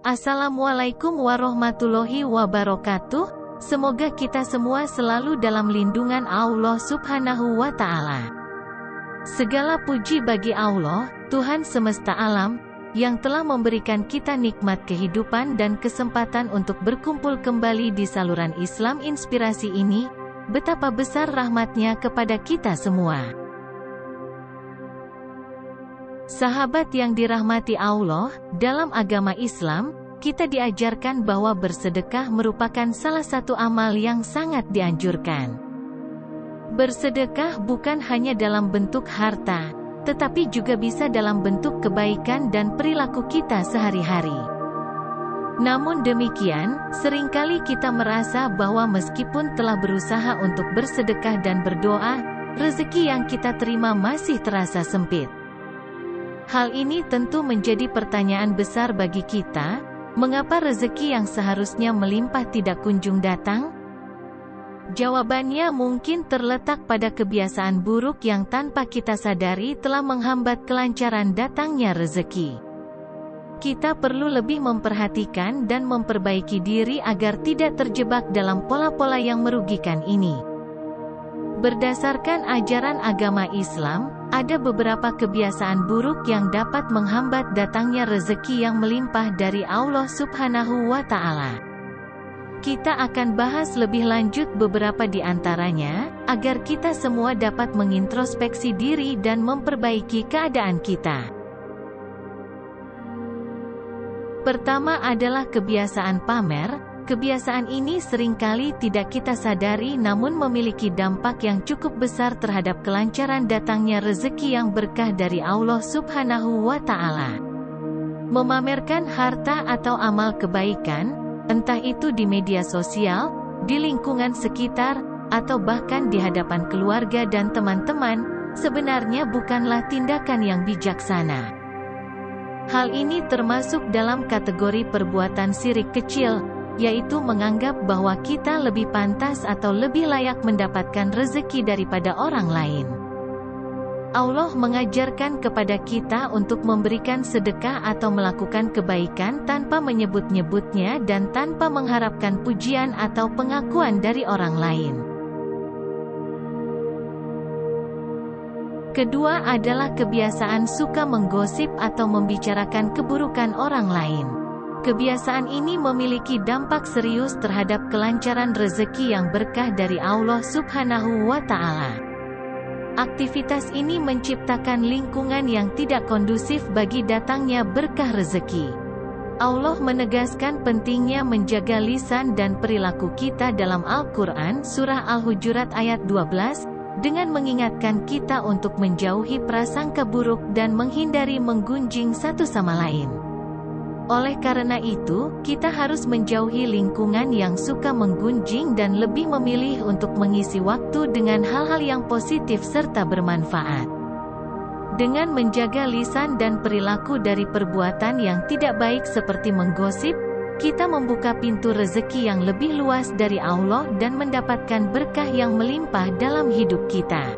Assalamualaikum warahmatullahi wabarakatuh. Semoga kita semua selalu dalam lindungan Allah Subhanahu wa Ta'ala. Segala puji bagi Allah, Tuhan semesta alam, yang telah memberikan kita nikmat kehidupan dan kesempatan untuk berkumpul kembali di saluran Islam Inspirasi ini. Betapa besar rahmat-Nya kepada kita semua. Sahabat yang dirahmati Allah, dalam agama Islam, kita diajarkan bahwa bersedekah merupakan salah satu amal yang sangat dianjurkan. Bersedekah bukan hanya dalam bentuk harta, tetapi juga bisa dalam bentuk kebaikan dan perilaku kita sehari-hari. Namun demikian, seringkali kita merasa bahwa meskipun telah berusaha untuk bersedekah dan berdoa, rezeki yang kita terima masih terasa sempit. Hal ini tentu menjadi pertanyaan besar bagi kita, mengapa rezeki yang seharusnya melimpah tidak kunjung datang? Jawabannya mungkin terletak pada kebiasaan buruk yang tanpa kita sadari telah menghambat kelancaran datangnya rezeki. Kita perlu lebih memperhatikan dan memperbaiki diri agar tidak terjebak dalam pola-pola yang merugikan ini. Berdasarkan ajaran agama Islam, ada beberapa kebiasaan buruk yang dapat menghambat datangnya rezeki yang melimpah dari Allah Subhanahu wa Ta'ala. Kita akan bahas lebih lanjut beberapa di antaranya, agar kita semua dapat mengintrospeksi diri dan memperbaiki keadaan kita. Pertama adalah kebiasaan pamer. Kebiasaan ini seringkali tidak kita sadari namun memiliki dampak yang cukup besar terhadap kelancaran datangnya rezeki yang berkah dari Allah Subhanahu wa Ta'ala. Memamerkan harta atau amal kebaikan, entah itu di media sosial, di lingkungan sekitar, atau bahkan di hadapan keluarga dan teman-teman, sebenarnya bukanlah tindakan yang bijaksana. Hal ini termasuk dalam kategori perbuatan syirik kecil, yaitu menganggap bahwa kita lebih pantas atau lebih layak mendapatkan rezeki daripada orang lain. Allah mengajarkan kepada kita untuk memberikan sedekah atau melakukan kebaikan tanpa menyebut-nyebutnya dan tanpa mengharapkan pujian atau pengakuan dari orang lain. Kedua adalah kebiasaan suka menggosip atau membicarakan keburukan orang lain. Kebiasaan ini memiliki dampak serius terhadap kelancaran rezeki yang berkah dari Allah Subhanahu wa Ta'ala. Aktivitas ini menciptakan lingkungan yang tidak kondusif bagi datangnya berkah rezeki. Allah menegaskan pentingnya menjaga lisan dan perilaku kita dalam Al-Quran Surah Al-Hujurat ayat 12, dengan mengingatkan kita untuk menjauhi prasangka buruk dan menghindari menggunjing satu sama lain. Oleh karena itu, kita harus menjauhi lingkungan yang suka menggunjing dan lebih memilih untuk mengisi waktu dengan hal-hal yang positif serta bermanfaat. Dengan menjaga lisan dan perilaku dari perbuatan yang tidak baik seperti menggosip, kita membuka pintu rezeki yang lebih luas dari Allah dan mendapatkan berkah yang melimpah dalam hidup kita.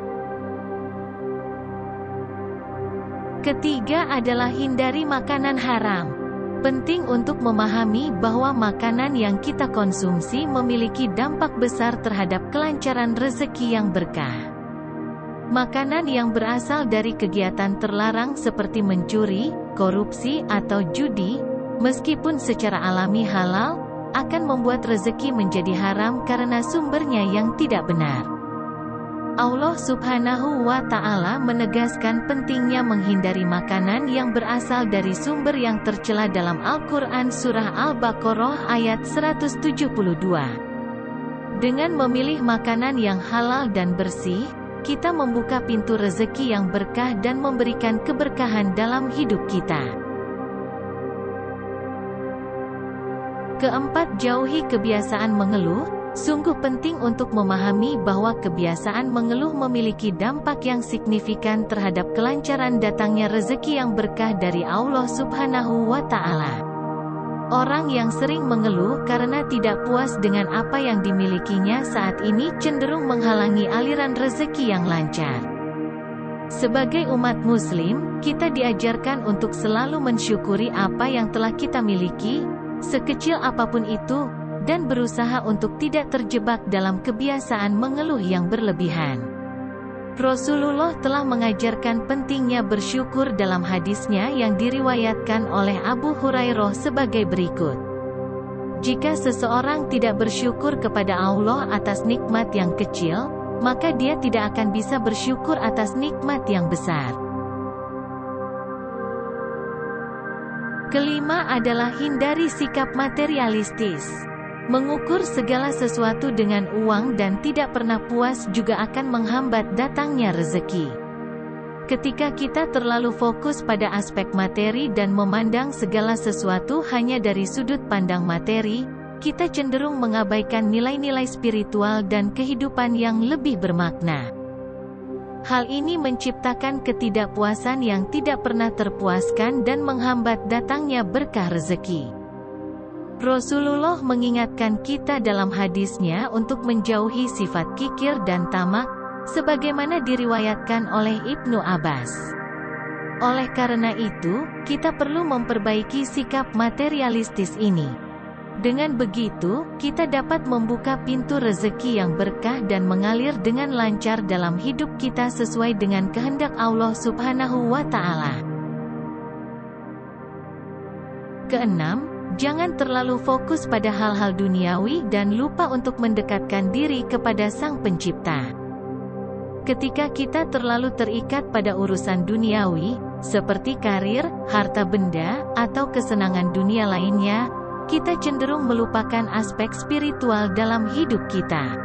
Ketiga adalah hindari makanan haram. Penting untuk memahami bahwa makanan yang kita konsumsi memiliki dampak besar terhadap kelancaran rezeki yang berkah. Makanan yang berasal dari kegiatan terlarang seperti mencuri, korupsi, atau judi, meskipun secara alami halal, akan membuat rezeki menjadi haram karena sumbernya yang tidak benar. Allah Subhanahu wa Ta'ala menegaskan pentingnya menghindari makanan yang berasal dari sumber yang tercela dalam Al-Quran Surah Al-Baqarah ayat 172. Dengan memilih makanan yang halal dan bersih, kita membuka pintu rezeki yang berkah dan memberikan keberkahan dalam hidup kita. Keempat, jauhi kebiasaan mengeluh. Sungguh penting untuk memahami bahwa kebiasaan mengeluh memiliki dampak yang signifikan terhadap kelancaran datangnya rezeki yang berkah dari Allah Subhanahu wa Ta'ala. Orang yang sering mengeluh karena tidak puas dengan apa yang dimilikinya saat ini cenderung menghalangi aliran rezeki yang lancar. Sebagai umat Muslim, kita diajarkan untuk selalu mensyukuri apa yang telah kita miliki, sekecil apapun itu, dan berusaha untuk tidak terjebak dalam kebiasaan mengeluh yang berlebihan. Rasulullah telah mengajarkan pentingnya bersyukur dalam hadisnya yang diriwayatkan oleh Abu Hurairah sebagai berikut. Jika seseorang tidak bersyukur kepada Allah atas nikmat yang kecil, maka dia tidak akan bisa bersyukur atas nikmat yang besar. Kelima adalah hindari sikap materialistis. Mengukur segala sesuatu dengan uang dan tidak pernah puas juga akan menghambat datangnya rezeki. Ketika kita terlalu fokus pada aspek materi dan memandang segala sesuatu hanya dari sudut pandang materi, kita cenderung mengabaikan nilai-nilai spiritual dan kehidupan yang lebih bermakna. Hal ini menciptakan ketidakpuasan yang tidak pernah terpuaskan dan menghambat datangnya berkah rezeki. Rasulullah mengingatkan kita dalam hadisnya untuk menjauhi sifat kikir dan tamak, sebagaimana diriwayatkan oleh Ibnu Abbas. Oleh karena itu, kita perlu memperbaiki sikap materialistis ini. Dengan begitu, kita dapat membuka pintu rezeki yang berkah dan mengalir dengan lancar dalam hidup kita sesuai dengan kehendak Allah Subhanahu wa Ta'ala. Keenam, jangan terlalu fokus pada hal-hal duniawi dan lupa untuk mendekatkan diri kepada Sang Pencipta. Ketika kita terlalu terikat pada urusan duniawi, seperti karir, harta benda, atau kesenangan dunia lainnya, kita cenderung melupakan aspek spiritual dalam hidup kita.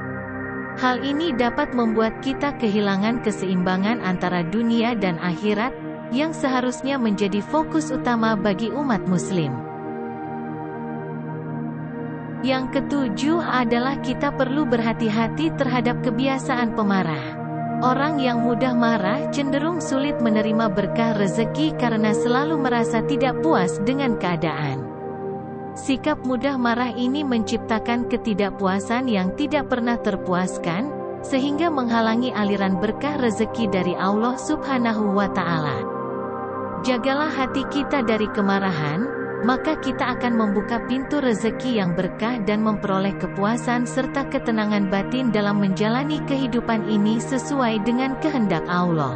Hal ini dapat membuat kita kehilangan keseimbangan antara dunia dan akhirat, yang seharusnya menjadi fokus utama bagi umat Muslim. Yang ketujuh adalah kita perlu berhati-hati terhadap kebiasaan pemarah. Orang yang mudah marah cenderung sulit menerima berkah rezeki karena selalu merasa tidak puas dengan keadaan. Sikap mudah marah ini menciptakan ketidakpuasan yang tidak pernah terpuaskan, sehingga menghalangi aliran berkah rezeki dari Allah Subhanahu wa Ta'ala. Jagalah hati kita dari kemarahan, maka kita akan membuka pintu rezeki yang berkah dan memperoleh kepuasan serta ketenangan batin dalam menjalani kehidupan ini sesuai dengan kehendak Allah.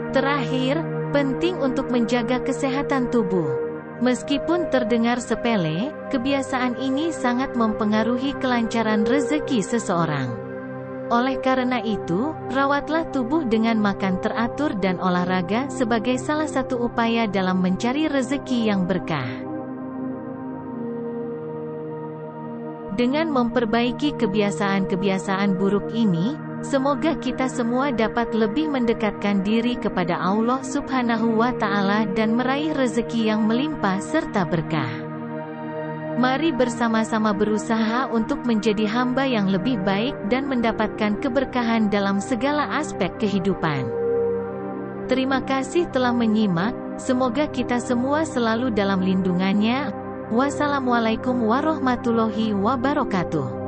Terakhir, penting untuk menjaga kesehatan tubuh. Meskipun terdengar sepele, kebiasaan ini sangat mempengaruhi kelancaran rezeki seseorang. Oleh karena itu, rawatlah tubuh dengan makan teratur dan olahraga sebagai salah satu upaya dalam mencari rezeki yang berkah. Dengan memperbaiki kebiasaan-kebiasaan buruk ini, semoga kita semua dapat lebih mendekatkan diri kepada Allah Subhanahu wa Ta'ala dan meraih rezeki yang melimpah serta berkah. Mari bersama-sama berusaha untuk menjadi hamba yang lebih baik dan mendapatkan keberkahan dalam segala aspek kehidupan. Terima kasih telah menyimak, semoga kita semua selalu dalam lindungannya. Wassalamualaikum warahmatullahi wabarakatuh.